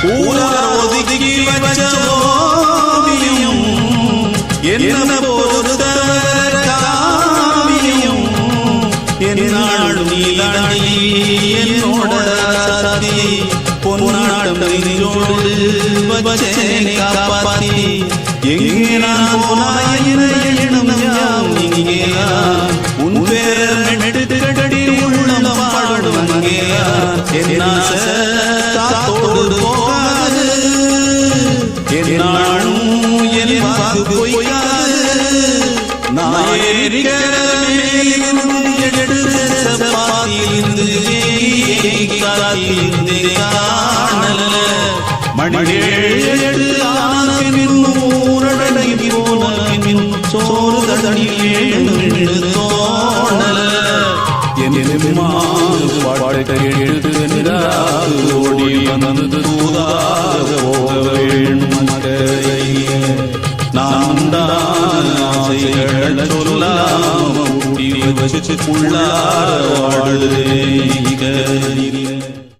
ஊரார் ஒதுக்கி வச்ச ஓவியம் என்ன பொறுத்தவர காவியம் என்னாலும் நீதாடி என்னோட சாத்தி பொன்னாட்டம் நெஞ்சோடு வச்சேனை காப்பாத்தி எங்கே நான் போனாயின எண்ணம் யாம் இங்கேதான் உன் பேர் நெடுக்கடி உள்ளம் பாடும் அங்கேதான் என்னாச காத்தோடு போகாது என்னாலும் என் வாக்கு பொய்க்காது நாயரிலிருந்து எடுத்த சப்பாத்திலிருந்து காத்திலிருந்து காணல மணியேழு ஆன ஊரடங்கி போன சோறு தடியில் தோணல பாட்டை எடுத்து ஓடி வந்தது தூதாக போக வேண்டும் நாம் தான் ஆசைகளை சொல்லாம ஊட்டி வச்சு உள்ளார வாழுதே.